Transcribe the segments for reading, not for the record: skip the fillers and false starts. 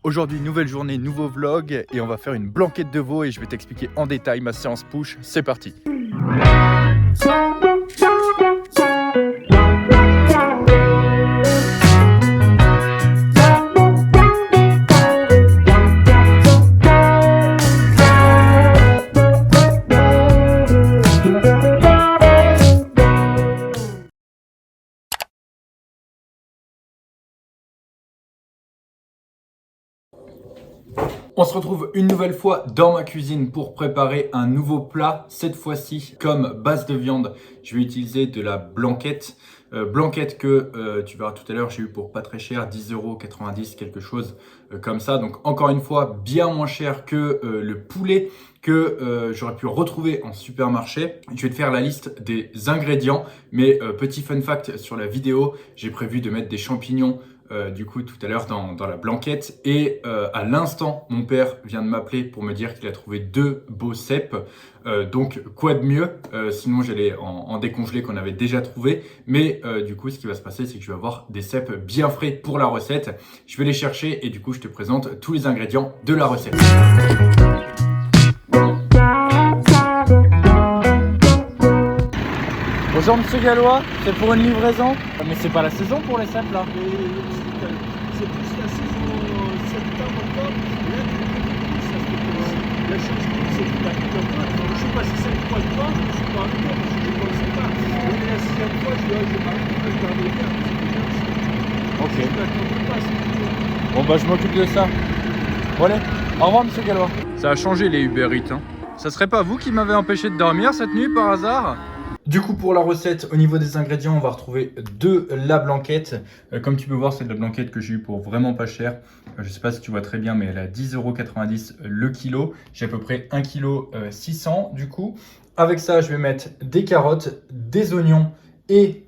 Aujourd'hui, nouvelle journée, nouveau vlog et on va faire une blanquette de veau et je vais t'expliquer en détail ma séance push. C'est parti. On se retrouve une nouvelle fois dans ma cuisine pour préparer un nouveau plat. Cette fois-ci, comme base de viande, je vais utiliser de la blanquette. Blanquette que tu verras tout à l'heure, j'ai eu pour pas très cher, 10,90 €, quelque chose comme ça. Donc encore une fois, bien moins cher que le poulet que j'aurais pu retrouver en supermarché. Je vais te faire la liste des ingrédients, mais petit fun fact sur la vidéo, j'ai prévu de mettre des champignons du coup tout à l'heure dans la blanquette et à l'instant mon père vient de m'appeler pour me dire qu'il a trouvé 2 beaux cèpes, donc quoi de mieux, sinon j'allais en décongeler qu'on avait déjà trouvé, mais du coup ce qui va se passer c'est que je vais avoir des cèpes bien frais pour la recette. Je vais les chercher et du coup je te présente tous les ingrédients de la recette. Bonjour Monsieur Gallois, c'est pour une livraison? Mais c'est pas la saison pour les cèpes là. C'est plus la saison septembre-octobre. Là, ça fait que la chose c'est qu'il habite un peu. Je ne sais pas si c'est une fois de temps, je ne me suis pas arrêté parce que je ne pensais pas. Mais la 6e fois, je vais m'arrêter, je vais garder bien. Ok. Je n'attendais pas, c'est tout. Bon bah je m'occupe de ça. Bon allez, au revoir Monsieur Gallois. Ça a changé les Uber Eats hein. Ça serait pas vous qui m'avez empêché de dormir cette nuit par hasard? Du coup pour la recette, au niveau des ingrédients, on va retrouver de la blanquette. Comme tu peux voir, c'est de la blanquette que j'ai eu pour vraiment pas cher. Je sais pas si tu vois très bien, mais elle est à 10,90 € le kilo. J'ai à peu près 1,6 kg du coup. Avec ça, je vais mettre des carottes, des oignons et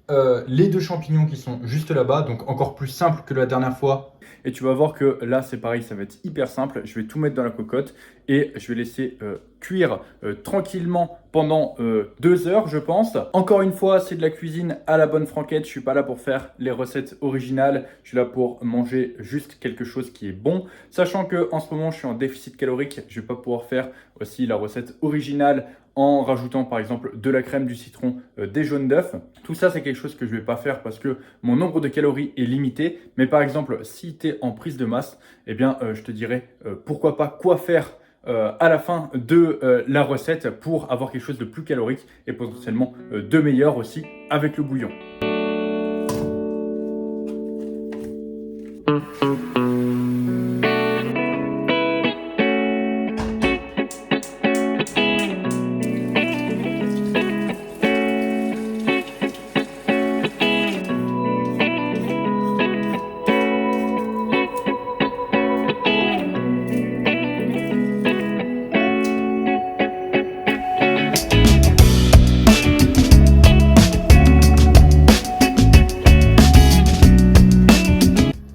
les 2 champignons qui sont juste là-bas. Donc encore plus simple que la dernière fois. Et tu vas voir que là, c'est pareil, ça va être hyper simple. Je vais tout mettre dans la cocotte et je vais laisser cuire tranquillement pendant 2 heures, je pense. Encore une fois, c'est de la cuisine à la bonne franquette. Je suis pas là pour faire les recettes originales. Je suis là pour manger juste quelque chose qui est bon. Sachant que en ce moment, je suis en déficit calorique. Je vais pas pouvoir faire aussi la recette originale en rajoutant par exemple de la crème, du citron, des jaunes d'œufs. Tout ça, c'est quelque chose que je ne vais pas faire parce que mon nombre de calories est limité. Mais par exemple, si tu es en prise de masse, eh bien, je te dirais pourquoi pas quoi faire à la fin de la recette pour avoir quelque chose de plus calorique et potentiellement de meilleur aussi avec le bouillon.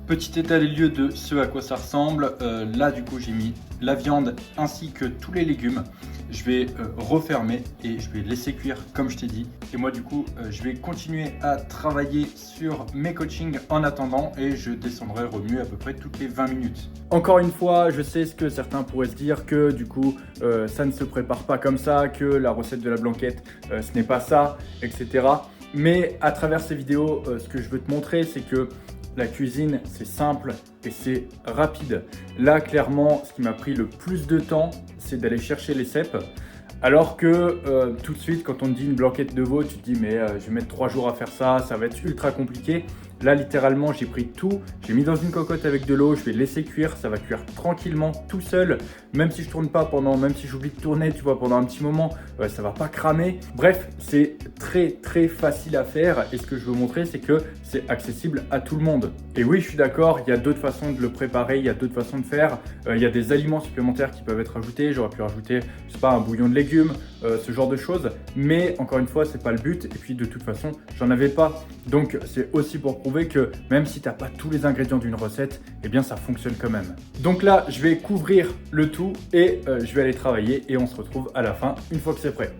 Petit état des lieux de ce à quoi ça ressemble. Là du coup j'ai mis la viande ainsi que tous les légumes. Je vais refermer et je vais laisser cuire comme je t'ai dit. Et moi du coup je vais continuer à travailler sur mes coachings en attendant et je descendrai remuer à peu près toutes les 20 minutes. Encore une fois, je sais ce que certains pourraient se dire que du coup ça ne se prépare pas comme ça, que la recette de la blanquette ce n'est pas ça, etc. Mais à travers ces vidéos, ce que je veux te montrer c'est que la cuisine, c'est simple et c'est rapide. Là, clairement, ce qui m'a pris le plus de temps, c'est d'aller chercher les cèpes. Alors que tout de suite, quand on te dit une blanquette de veau, tu te dis mais je vais mettre 3 jours à faire ça, ça va être ultra compliqué. Là, littéralement, j'ai pris tout, j'ai mis dans une cocotte avec de l'eau, je vais laisser cuire, ça va cuire tranquillement tout seul. Même si je tourne pas même si j'oublie de tourner, tu vois, pendant un petit moment, ça va pas cramer. Bref, c'est très facile à faire et ce que je veux montrer, c'est que c'est accessible à tout le monde. Et oui, je suis d'accord, il y a d'autres façons de le préparer, il y a d'autres façons de faire. Il y a des aliments supplémentaires qui peuvent être ajoutés. J'aurais pu rajouter, je sais pas, un bouillon de légumes, ce genre de choses. Mais encore une fois, c'est pas le but. Et puis de toute façon, j'en avais pas. Donc c'est aussi pour prouver que même si t'as pas tous les ingrédients d'une recette, eh bien ça fonctionne quand même. Donc là, je vais couvrir le tout et je vais aller travailler et on se retrouve à la fin une fois que c'est prêt.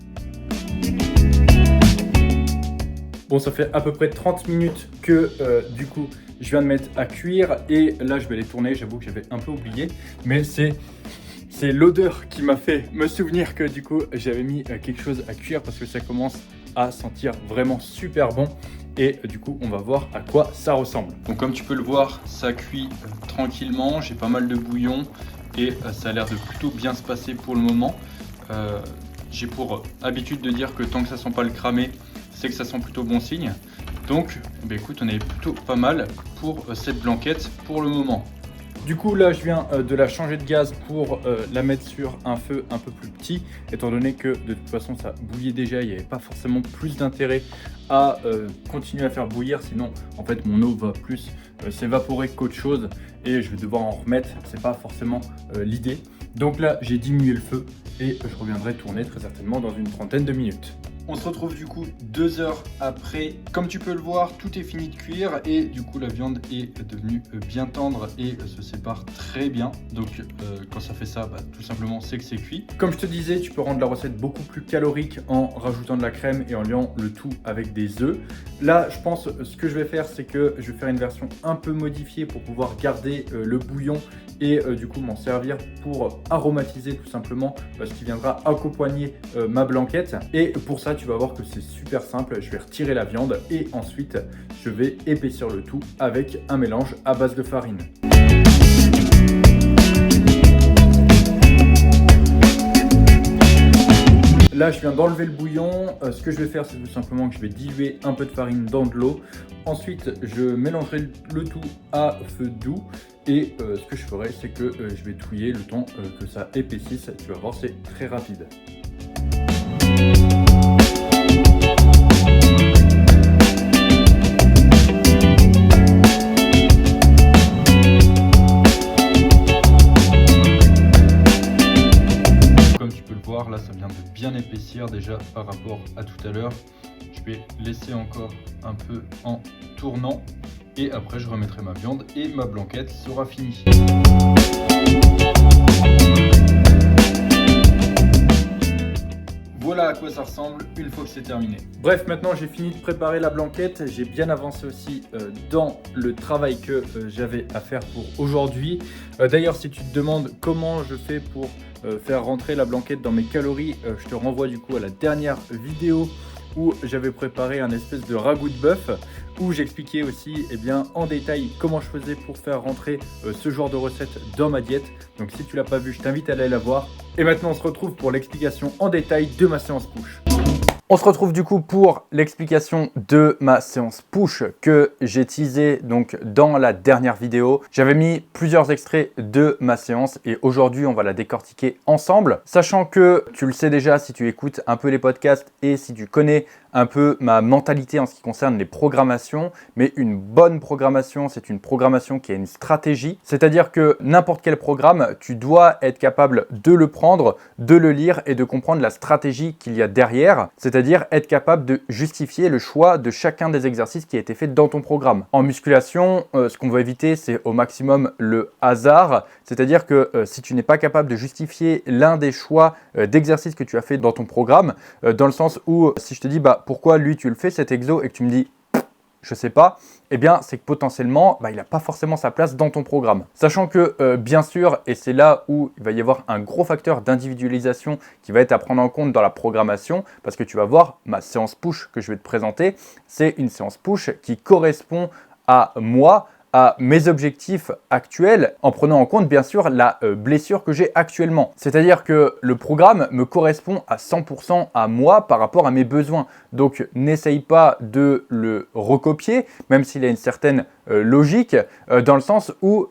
Bon, ça fait à peu près 30 minutes que du coup je viens de mettre à cuire et là je vais les tourner, j'avoue que j'avais un peu oublié, mais c'est l'odeur qui m'a fait me souvenir que du coup j'avais mis quelque chose à cuire parce que ça commence à sentir vraiment super bon et du coup on va voir à quoi ça ressemble. Donc comme tu peux le voir, ça cuit tranquillement, j'ai pas mal de bouillon et ça a l'air de plutôt bien se passer pour le moment. J'ai pour habitude de dire que tant que ça sent pas le cramé, c'est que ça sent plutôt bon signe. Donc bah écoute, on est plutôt pas mal pour cette blanquette pour le moment. Du coup là je viens de la changer de gaz pour la mettre sur un feu un peu plus petit, étant donné que de toute façon ça bouillait déjà, il n'y avait pas forcément plus d'intérêt à continuer à faire bouillir, sinon en fait mon eau va plus s'évaporer qu'autre chose et je vais devoir en remettre, c'est pas forcément l'idée. Donc là j'ai diminué le feu et je reviendrai tourner très certainement dans une trentaine de minutes. On se retrouve du coup 2 heures après. Comme tu peux le voir, tout est fini de cuire et du coup la viande est devenue bien tendre et se sépare très bien. Donc quand ça fait ça, tout simplement c'est que c'est cuit. Comme je te disais, tu peux rendre la recette beaucoup plus calorique en rajoutant de la crème et en liant le tout avec des œufs. Là, je pense ce que je vais faire, c'est que je vais faire une version un peu modifiée pour pouvoir garder le bouillon et du coup m'en servir pour aromatiser tout simplement ce qui viendra accompagner ma blanquette. Et pour ça, tu vas voir que c'est super simple. Je vais retirer la viande et ensuite je vais épaissir le tout avec un mélange à base de farine. Là, je viens d'enlever le bouillon. Ce que je vais faire, c'est tout simplement que je vais diluer un peu de farine dans de l'eau. Ensuite, je mélangerai le tout à feu doux. Et ce que je ferai, c'est que je vais touiller le temps que ça épaississe. Tu vas voir, c'est très rapide. Là ça vient de bien épaissir déjà par rapport à tout à l'heure. Je vais laisser encore un peu en tournant et après je remettrai ma viande et ma blanquette sera finie. Voilà à quoi ça ressemble une fois que c'est terminé. Bref, maintenant j'ai fini de préparer la blanquette. J'ai bien avancé aussi dans le travail que j'avais à faire pour aujourd'hui. D'ailleurs, si tu te demandes comment je fais pour faire rentrer la blanquette dans mes calories, je te renvoie du coup à la dernière vidéo où j'avais préparé un espèce de ragoût de bœuf où j'expliquais aussi en détail comment je faisais pour faire rentrer ce genre de recette dans ma diète. Donc si tu l'as pas vu, je t'invite à aller la voir. Et maintenant on se retrouve pour l'explication en détail de ma séance push. On se retrouve du coup pour l'explication de ma séance push que j'ai teasé donc dans la dernière vidéo. J'avais mis plusieurs extraits de ma séance et aujourd'hui on va la décortiquer ensemble. Sachant que tu le sais déjà si tu écoutes un peu les podcasts et si tu connais un peu ma mentalité en ce qui concerne les programmations, mais une bonne programmation, c'est une programmation qui a une stratégie. C'est-à-dire que n'importe quel programme, tu dois être capable de le prendre, de le lire et de comprendre la stratégie qu'il y a derrière. C'est-à-dire être capable de justifier le choix de chacun des exercices qui a été fait dans ton programme. En musculation, ce qu'on veut éviter, c'est au maximum le hasard. C'est-à-dire que si tu n'es pas capable de justifier l'un des choix d'exercices que tu as fait dans ton programme, dans le sens où si je te dis pourquoi lui tu le fais cet exo et que tu me dis je sais pas, eh bien c'est que potentiellement il n'a pas forcément sa place dans ton programme. Sachant que bien sûr, et c'est là où il va y avoir un gros facteur d'individualisation qui va être à prendre en compte dans la programmation, parce que tu vas voir ma séance push que je vais te présenter, c'est une séance push qui correspond à moi, à mes objectifs actuels en prenant en compte bien sûr la blessure que j'ai actuellement. C'est-à-dire que le programme me correspond à 100% à moi par rapport à mes besoins. Donc n'essaye pas de le recopier, même s'il a une certaine logique, dans le sens où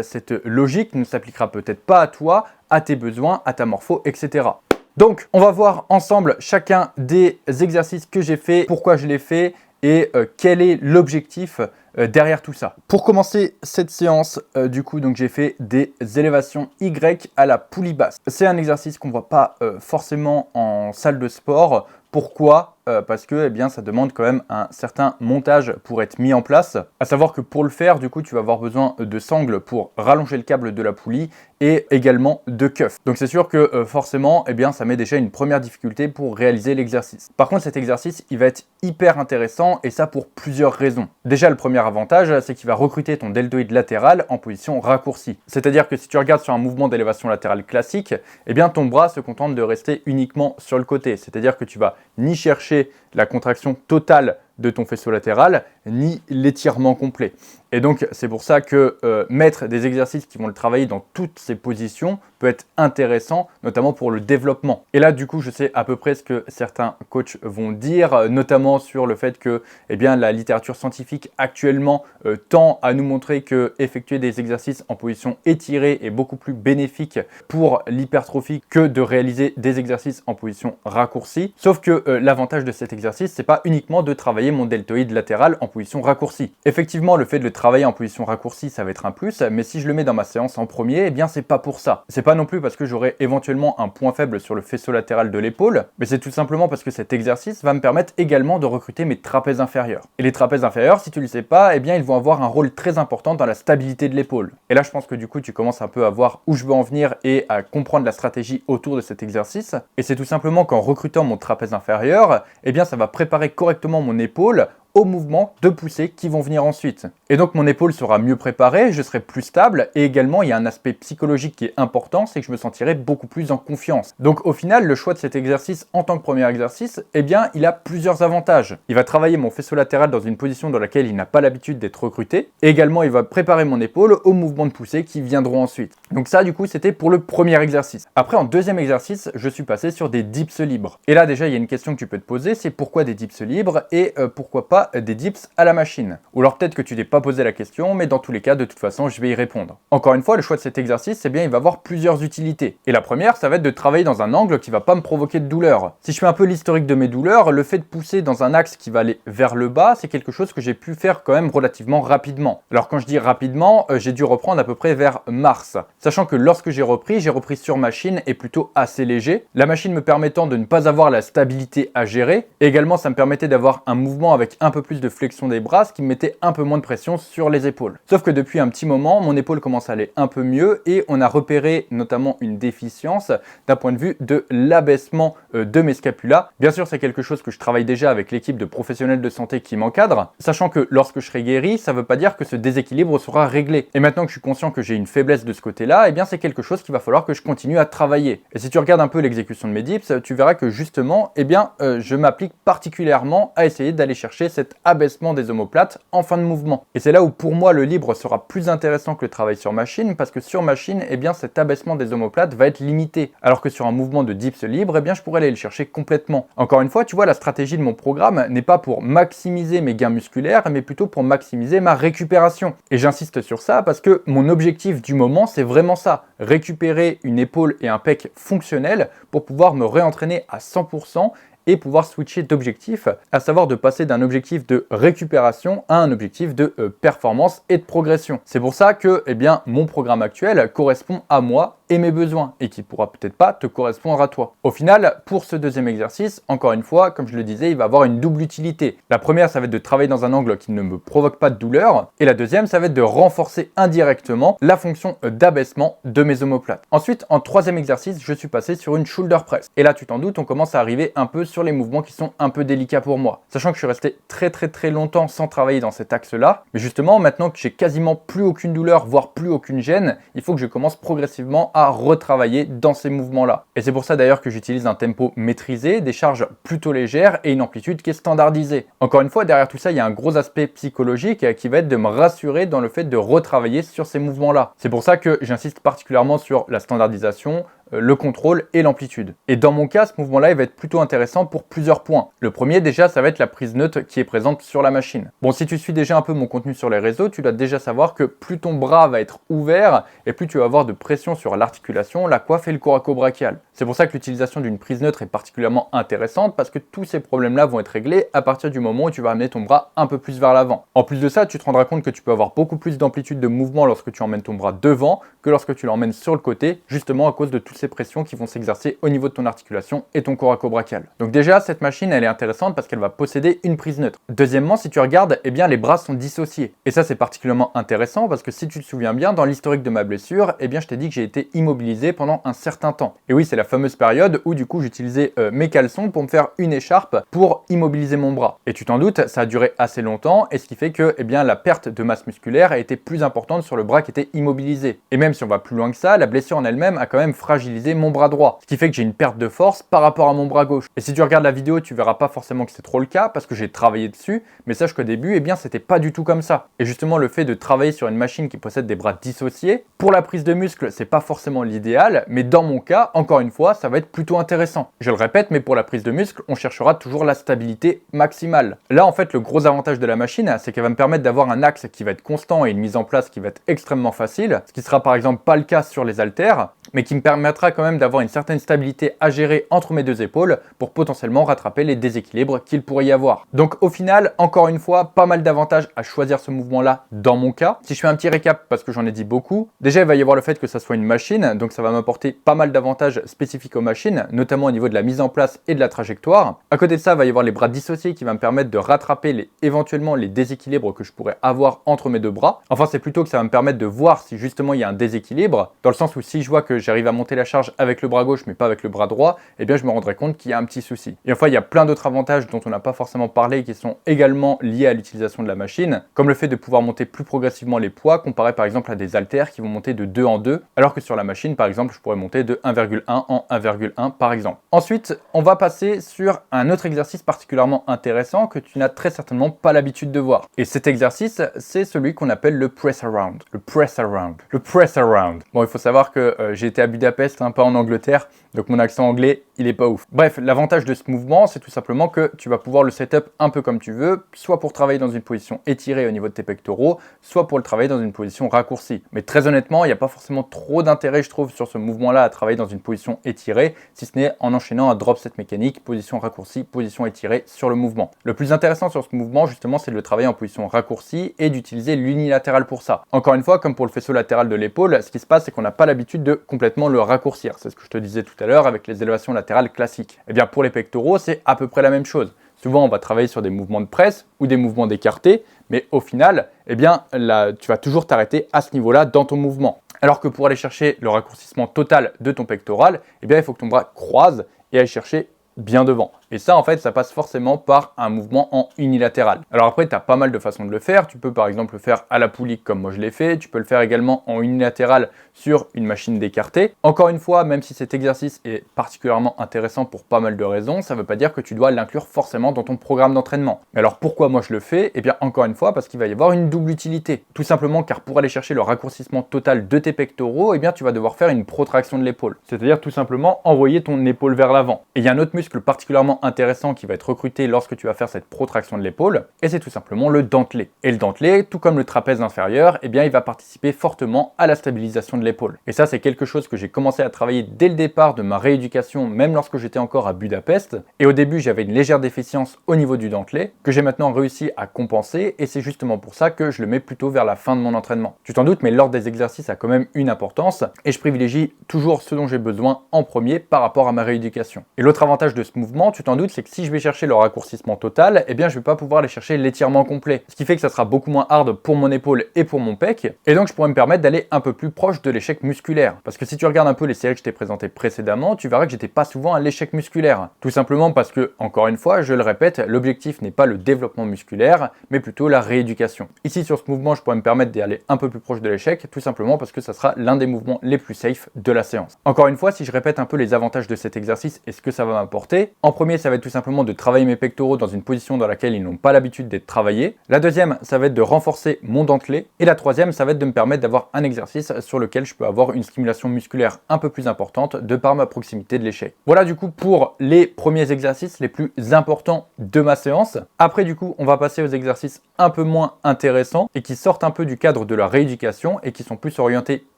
cette logique ne s'appliquera peut-être pas à toi, à tes besoins, à ta morpho, etc. Donc on va voir ensemble chacun des exercices que j'ai fait, pourquoi je les fais et quel est l'objectif derrière tout ça. Pour commencer cette séance, du coup, donc j'ai fait des élévations Y à la poulie basse. C'est un exercice qu'on ne voit pas forcément en salle de sport. Pourquoi ? Parce que ça demande quand même un certain montage pour être mis en place. À savoir que pour le faire, du coup, tu vas avoir besoin de sangles pour rallonger le câble de la poulie et également de cuff. Donc c'est sûr que forcément, eh bien, ça met déjà une première difficulté pour réaliser l'exercice. Par contre, cet exercice, il va être hyper intéressant et ça pour plusieurs raisons. Déjà, le premier avantage, c'est qu'il va recruter ton deltoïde latéral en position raccourcie. C'est-à-dire que si tu regardes sur un mouvement d'élévation latérale classique, eh bien, ton bras se contente de rester uniquement sur le côté. C'est-à-dire que tu vas ni chercher la contraction totale de ton faisceau latéral, ni l'étirement complet. Et donc, c'est pour ça que mettre des exercices qui vont le travailler dans toutes ces positions peut être intéressant, notamment pour le développement. Et là, du coup, je sais à peu près ce que certains coachs vont dire, notamment sur le fait que eh bien, la littérature scientifique actuellement tend à nous montrer que effectuer des exercices en position étirée est beaucoup plus bénéfique pour l'hypertrophie que de réaliser des exercices en position raccourcie. Sauf que l'avantage de cet exercice, c'est pas uniquement de travailler mon deltoïde latéral en position raccourcie. Effectivement, le fait de le travailler en position raccourcie, ça va être un plus, mais si je le mets dans ma séance en premier, eh bien c'est pas pour ça. C'est pas non plus parce que j'aurai éventuellement un point faible sur le faisceau latéral de l'épaule, mais c'est tout simplement parce que cet exercice va me permettre également de recruter mes trapèzes inférieurs. Et les trapèzes inférieurs, si tu le sais pas, eh bien ils vont avoir un rôle très important dans la stabilité de l'épaule. Et là, je pense que du coup, tu commences un peu à voir où je veux en venir et à comprendre la stratégie autour de cet exercice. Et c'est tout simplement qu'en recrutant mon trapèze inférieur, eh bien ça va préparer correctement mon épaule aux mouvements de poussée qui vont venir ensuite. Et donc mon épaule sera mieux préparée, je serai plus stable et également il y a un aspect psychologique qui est important, c'est que je me sentirai beaucoup plus en confiance. Donc au final, le choix de cet exercice en tant que premier exercice, eh bien il a plusieurs avantages. Il va travailler mon faisceau latéral dans une position dans laquelle il n'a pas l'habitude d'être recruté et également il va préparer mon épaule aux mouvements de poussée qui viendront ensuite. Donc ça du coup c'était pour le premier exercice. Après en deuxième exercice, je suis passé sur des dips libres. Et là déjà il y a une question que tu peux te poser, c'est pourquoi des dips libres et pourquoi pas des dips à la machine. Ou alors peut-être que tu t'es pas posé la question, mais dans tous les cas, de toute façon, je vais y répondre. Encore une fois, le choix de cet exercice, c'est bien, il va avoir plusieurs utilités. Et la première, ça va être de travailler dans un angle qui va pas me provoquer de douleur. Si je fais un peu l'historique de mes douleurs, le fait de pousser dans un axe qui va aller vers le bas, c'est quelque chose que j'ai pu faire quand même relativement rapidement. Alors quand je dis rapidement, j'ai dû reprendre à peu près vers mars. Sachant que lorsque j'ai repris sur machine et plutôt assez léger. La machine me permettant de ne pas avoir la stabilité à gérer. Et également, ça me permettait d'avoir un mouvement avec un peu plus de flexion des bras, ce qui me mettait un peu moins de pression sur les épaules. Sauf que depuis un petit moment, mon épaule commence à aller un peu mieux et on a repéré notamment une déficience d'un point de vue de l'abaissement de mes scapulas. Bien sûr, c'est quelque chose que je travaille déjà avec l'équipe de professionnels de santé qui m'encadre, sachant que lorsque je serai guéri, ça ne veut pas dire que ce déséquilibre sera réglé. Et maintenant que je suis conscient que j'ai une faiblesse de ce côté-là, eh bien c'est quelque chose qu'il va falloir que je continue à travailler. Et si tu regardes un peu l'exécution de mes dips, tu verras que justement, eh bien, je m'applique particulièrement à essayer d'aller chercher cet abaissement des omoplates en fin de mouvement. Et c'est là où pour moi le libre sera plus intéressant que le travail sur machine, parce que sur machine, eh bien cet abaissement des omoplates va être limité, alors que sur un mouvement de dips libre, eh bien je pourrais aller le chercher complètement. Encore une fois, tu vois, la stratégie de mon programme n'est pas pour maximiser mes gains musculaires, mais plutôt pour maximiser ma récupération. Et j'insiste sur ça parce que mon objectif du moment, c'est vraiment ça, récupérer une épaule et un pec fonctionnels pour pouvoir me réentraîner à 100% et pouvoir switcher d'objectif, à savoir de passer d'un objectif de récupération à un objectif de performance et de progression. C'est pour ça que eh bien, mon programme actuel correspond à moi et mes besoins et qui pourra peut-être pas te correspondre à toi. Au final, pour ce deuxième exercice, encore une fois, comme je le disais, il va avoir une double utilité. La première, ça va être de travailler dans un angle qui ne me provoque pas de douleur et la deuxième, ça va être de renforcer indirectement la fonction d'abaissement de mes omoplates. Ensuite, en troisième exercice, je suis passé sur une shoulder press. Et là, tu t'en doutes, on commence à arriver un peu sur les mouvements qui sont un peu délicats pour moi. Sachant que je suis resté très longtemps sans travailler dans cet axe-là, mais justement, maintenant que j'ai quasiment plus aucune douleur, voire plus aucune gêne, il faut que je commence progressivement à retravailler dans ces mouvements-là. Et c'est pour ça d'ailleurs que j'utilise un tempo maîtrisé, des charges plutôt légères et une amplitude qui est standardisée. Encore une fois, derrière tout ça, il y a un gros aspect psychologique qui va être de me rassurer dans le fait de retravailler sur ces mouvements-là. C'est pour ça que j'insiste particulièrement sur la standardisation, le contrôle et l'amplitude. Et dans mon cas, ce mouvement-là, il va être plutôt intéressant pour plusieurs points. Le premier, déjà, ça va être la prise neutre qui est présente sur la machine. Bon, si tu suis déjà un peu mon contenu sur les réseaux, tu dois déjà savoir que plus ton bras va être ouvert et plus tu vas avoir de pression sur l'articulation, la coiffe et le coracobrachial. C'est pour ça que l'utilisation d'une prise neutre est particulièrement intéressante parce que tous ces problèmes-là vont être réglés à partir du moment où tu vas amener ton bras un peu plus vers l'avant. En plus de ça, tu te rendras compte que tu peux avoir beaucoup plus d'amplitude de mouvement lorsque tu emmènes ton bras devant que lorsque tu l'emmènes sur le côté, justement à cause de tous ces pressions qui vont s'exercer au niveau de ton articulation et ton coracobrachial. Donc déjà, cette machine, elle est intéressante parce qu'elle va posséder une prise neutre. Deuxièmement, si tu regardes, eh bien les bras sont dissociés. Et ça, c'est particulièrement intéressant parce que si tu te souviens bien, dans l'historique de ma blessure, eh bien je t'ai dit que j'ai été immobilisé pendant un certain temps. Et oui, c'est la fameuse période où du coup j'utilisais mes caleçons pour me faire une écharpe pour immobiliser mon bras. Et tu t'en doutes, ça a duré assez longtemps et ce qui fait que eh bien, la perte de masse musculaire a été plus importante sur le bras qui était immobilisé. Et même si on va plus loin que ça, la blessure en elle-même a quand même fragilisé mon bras droit. Ce qui fait que j'ai une perte de force par rapport à mon bras gauche. Et si tu regardes la vidéo, tu verras pas forcément que c'est trop le cas parce que j'ai travaillé dessus, mais sache qu'au début, eh bien, c'était pas du tout comme ça. Et justement, le fait de travailler sur une machine qui possède des bras dissociés, pour la prise de muscle, c'est pas forcément l'idéal, mais dans mon cas, encore une fois, ça va être plutôt intéressant. Je le répète, mais pour la prise de muscle, on cherchera toujours la stabilité maximale. Là, en fait, le gros avantage de la machine, c'est qu'elle va me permettre d'avoir un axe qui va être constant et une mise en place qui va être extrêmement facile, ce qui sera par exemple pas le cas sur les haltères, mais qui me permettra quand même d'avoir une certaine stabilité à gérer entre mes deux épaules pour potentiellement rattraper les déséquilibres qu'il pourrait y avoir. Donc au final, encore une fois, pas mal d'avantages à choisir ce mouvement-là dans mon cas. Si je fais un petit récap, parce que j'en ai dit beaucoup, déjà il va y avoir le fait que ça soit une machine, donc ça va m'apporter pas mal d'avantages spécifiques aux machines, notamment au niveau de la mise en place et de la trajectoire. À côté de ça, il va y avoir les bras dissociés qui va me permettre de rattraper éventuellement les déséquilibres que je pourrais avoir entre mes deux bras. Enfin, c'est plutôt que ça va me permettre de voir si justement il y a un déséquilibre, dans le sens où si je vois que j'arrive à monter la charge avec le bras gauche mais pas avec le bras droit, eh bien je me rendrai compte qu'il y a un petit souci. Et enfin, il y a plein d'autres avantages dont on n'a pas forcément parlé qui sont également liés à l'utilisation de la machine, comme le fait de pouvoir monter plus progressivement les poids comparé par exemple à des haltères qui vont monter de 2 en 2, alors que sur la machine par exemple je pourrais monter de 1,1 en 1,1 par exemple. Ensuite, on va passer sur un autre exercice particulièrement intéressant que tu n'as très certainement pas l'habitude de voir. Et cet exercice, c'est celui qu'on appelle le press around. Le press around. Le press around. Bon, il faut savoir que j'ai été à Budapest, pas en Angleterre, donc mon accent anglais, il est pas ouf. Bref, l'avantage de ce mouvement, c'est tout simplement que tu vas pouvoir le setup un peu comme tu veux, soit pour travailler dans une position étirée au niveau de tes pectoraux, soit pour le travailler dans une position raccourcie. Mais très honnêtement, il n'y a pas forcément trop d'intérêt, je trouve, sur ce mouvement-là à travailler dans une position étirée, si ce n'est en enchaînant un drop set mécanique, position raccourcie, position étirée sur le mouvement. Le plus intéressant sur ce mouvement, justement, c'est de le travailler en position raccourcie et d'utiliser l'unilatéral pour ça. Encore une fois, comme pour le faisceau latéral de l'épaule, ce qui se passe, c'est qu'on n'a pas l'habitude de complètement le raccourcir. C'est ce que je te disais tout à l'heure avec les élévations latérales classiques. Et bien pour les pectoraux, c'est à peu près la même chose. Souvent, on va travailler sur des mouvements de presse ou des mouvements d'écarté, mais au final, eh bien, là, tu vas toujours t'arrêter à ce niveau-là dans ton mouvement. Alors que pour aller chercher le raccourcissement total de ton pectoral, eh bien, il faut que ton bras croise et aille chercher bien devant. Et ça, en fait, ça passe forcément par un mouvement en unilatéral. Alors après, tu as pas mal de façons de le faire. Tu peux par exemple le faire à la poulie comme moi je l'ai fait. Tu peux le faire également en unilatéral sur une machine d'écarté. Encore une fois, même si cet exercice est particulièrement intéressant pour pas mal de raisons, ça ne veut pas dire que tu dois l'inclure forcément dans ton programme d'entraînement. Mais alors pourquoi moi je le fais? Eh bien encore une fois, parce qu'il va y avoir une double utilité. Tout simplement car pour aller chercher le raccourcissement total de tes pectoraux, eh bien tu vas devoir faire une protraction de l'épaule. C'est-à-dire tout simplement envoyer ton épaule vers l'avant. Et il y a un autre muscle particulièrement intéressant qui va être recruté lorsque tu vas faire cette protraction de l'épaule, et c'est tout simplement le dentelé. Et le dentelé, tout comme le trapèze inférieur, eh bien il va participer fortement à la stabilisation de l'épaule. Et ça, c'est quelque chose que j'ai commencé à travailler dès le départ de ma rééducation, même lorsque j'étais encore à Budapest. Et au début, j'avais une légère déficience au niveau du dentelé, que j'ai maintenant réussi à compenser, et c'est justement pour ça que je le mets plutôt vers la fin de mon entraînement. Tu t'en doutes, mais l'ordre des exercices a quand même une importance, et je privilégie toujours ce dont j'ai besoin en premier par rapport à ma rééducation. Et l'autre avantage de ce mouvement, tu t'en doutes, c'est que si je vais chercher le raccourcissement total, eh bien je vais pas pouvoir aller chercher l'étirement complet. Ce qui fait que ça sera beaucoup moins hard pour mon épaule et pour mon pec, et donc je pourrais me permettre d'aller un peu plus proche de l'échec musculaire. Parce que si tu regardes un peu les séries que je t'ai présentées précédemment, tu verras que j'étais pas souvent à l'échec musculaire. Tout simplement parce que, encore une fois, je le répète, l'objectif n'est pas le développement musculaire, mais plutôt la rééducation. Ici sur ce mouvement, je pourrais me permettre d'aller un peu plus proche de l'échec, tout simplement parce que ça sera l'un des mouvements les plus safe de la séance. Encore une fois, si je répète un peu les avantages de cet exercice et ce que ça va m'apporter, en premier, ça va être tout simplement de travailler mes pectoraux dans une position dans laquelle ils n'ont pas l'habitude d'être travaillés. La deuxième, ça va être de renforcer mon dentelé. Et la troisième, ça va être de me permettre d'avoir un exercice sur lequel je peux avoir une stimulation musculaire un peu plus importante de par ma proximité de l'échec. Voilà du coup pour les premiers exercices les plus importants de ma séance. Après du coup, on va passer aux exercices un peu moins intéressants et qui sortent un peu du cadre de la rééducation et qui sont plus orientés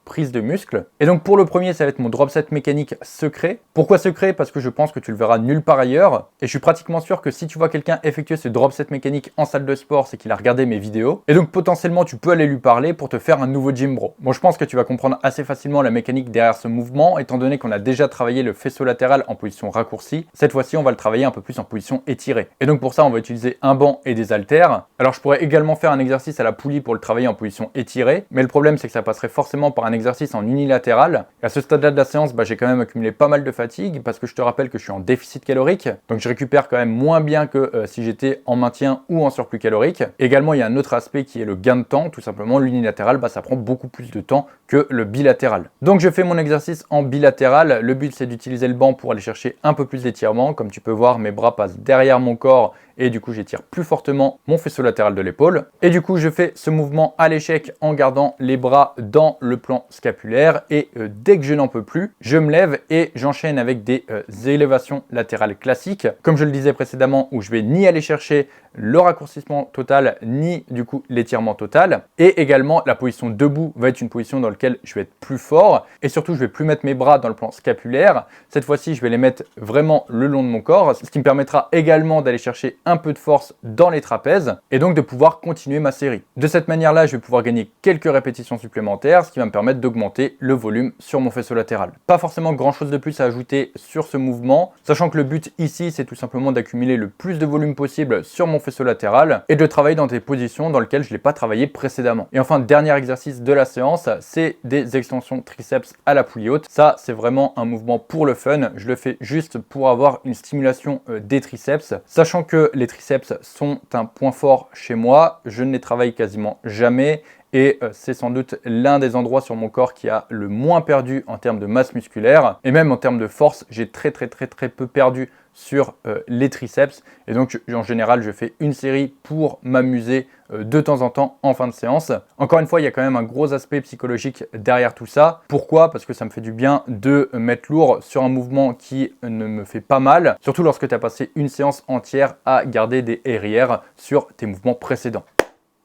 prise de muscle. Et donc pour le premier, ça va être mon drop set mécanique secret. Pourquoi secret? Parce que je pense que tu le verras nulle part ailleurs. Et je suis pratiquement sûr que si tu vois quelqu'un effectuer ce drop set mécanique en salle de sport, c'est qu'il a regardé mes vidéos. Et donc potentiellement, tu peux aller lui parler pour te faire un nouveau gym bro. Bon, je pense que tu vas comprendre assez facilement la mécanique derrière ce mouvement, étant donné qu'on a déjà travaillé le faisceau latéral en position raccourcie. Cette fois-ci, on va le travailler un peu plus en position étirée. Et donc pour ça, on va utiliser un banc et des haltères. Alors je pourrais également faire un exercice à la poulie pour le travailler en position étirée. Mais le problème, c'est que ça passerait forcément par un exercice en unilatéral. Et à ce stade-là de la séance, j'ai quand même accumulé pas mal de fatigue parce que je te rappelle que je suis en déficit calorique. Donc je récupère quand même moins bien que si j'étais en maintien ou en surplus calorique. Également, il y a un autre aspect qui est le gain de temps. Tout simplement, l'unilatéral, ça prend beaucoup plus de temps que le bilatéral. Donc je fais mon exercice en bilatéral. Le but, c'est d'utiliser le banc pour aller chercher un peu plus d'étirement. Comme tu peux voir, mes bras passent derrière mon corps et du coup, j'étire plus fortement mon faisceau latéral de l'épaule. Et du coup, je fais ce mouvement à l'échec en gardant les bras dans le plan scapulaire. Et dès que je n'en peux plus, je me lève et j'enchaîne avec des élévations latérales classiques. Comme je le disais précédemment, où je vais ni aller chercher le raccourcissement total, ni du coup l'étirement total. Et également, la position debout va être une position dans laquelle je vais être plus fort. Et surtout, je vais plus mettre mes bras dans le plan scapulaire. Cette fois-ci, je vais les mettre vraiment le long de mon corps, ce qui me permettra également d'aller chercher un peu de force dans les trapèzes et donc de pouvoir continuer ma série. De cette manière-là, je vais pouvoir gagner quelques répétitions supplémentaires, ce qui va me permettre d'augmenter le volume sur mon faisceau latéral. Pas forcément grand-chose de plus à ajouter sur ce mouvement, sachant que le but ici, c'est tout simplement d'accumuler le plus de volume possible sur mon faisceau latéral et de travailler dans des positions dans lesquelles je ne l'ai pas travaillé précédemment. Et enfin, dernier exercice de la séance, c'est des extensions triceps à la poulie haute. Ça, c'est vraiment un mouvement pour le fun. Je le fais juste pour avoir une stimulation des triceps, sachant que les triceps sont un point fort chez moi. Je ne les travaille quasiment jamais. Et c'est sans doute l'un des endroits sur mon corps qui a le moins perdu en termes de masse musculaire. Et même en termes de force, j'ai très peu perdu sur les triceps. Et donc en général, je fais une série pour m'amuser de temps en temps en fin de séance. Encore une fois, il y a quand même un gros aspect psychologique derrière tout ça. Pourquoi? Parce que ça me fait du bien de mettre lourd sur un mouvement qui ne me fait pas mal. Surtout lorsque tu as passé une séance entière à garder des RIR sur tes mouvements précédents.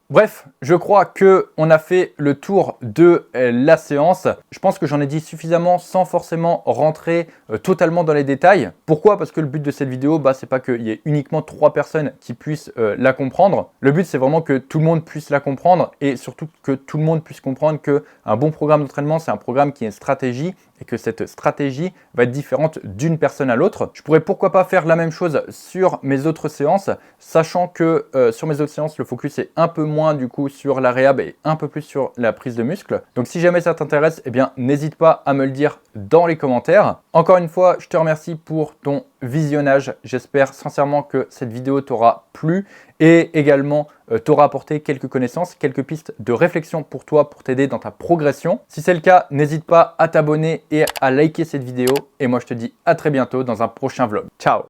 Bref, je crois qu'on a fait le tour de la séance. Je pense que j'en ai dit suffisamment sans forcément rentrer totalement dans les détails. Pourquoi? Parce que le but de cette vidéo, c'est pas qu'il y ait uniquement 3 personnes qui puissent la comprendre. Le but, c'est vraiment que tout le monde puisse la comprendre et surtout que tout le monde puisse comprendre qu'un bon programme d'entraînement, c'est un programme qui a une stratégie et que cette stratégie va être différente d'une personne à l'autre. Je pourrais pourquoi pas faire la même chose sur mes autres séances, sachant que sur mes autres séances, le focus est un peu moins du coup sur la réhab et un peu plus sur la prise de muscle. Donc si jamais ça t'intéresse, n'hésite pas à me le dire dans les commentaires. Encore une fois, je te remercie pour ton visionnage. J'espère sincèrement que cette vidéo t'aura plu et également t'aura apporté quelques connaissances, quelques pistes de réflexion pour toi, pour t'aider dans ta progression. Si c'est le cas, n'hésite pas à t'abonner et à liker cette vidéo. Et moi, je te dis à très bientôt dans un prochain vlog. Ciao!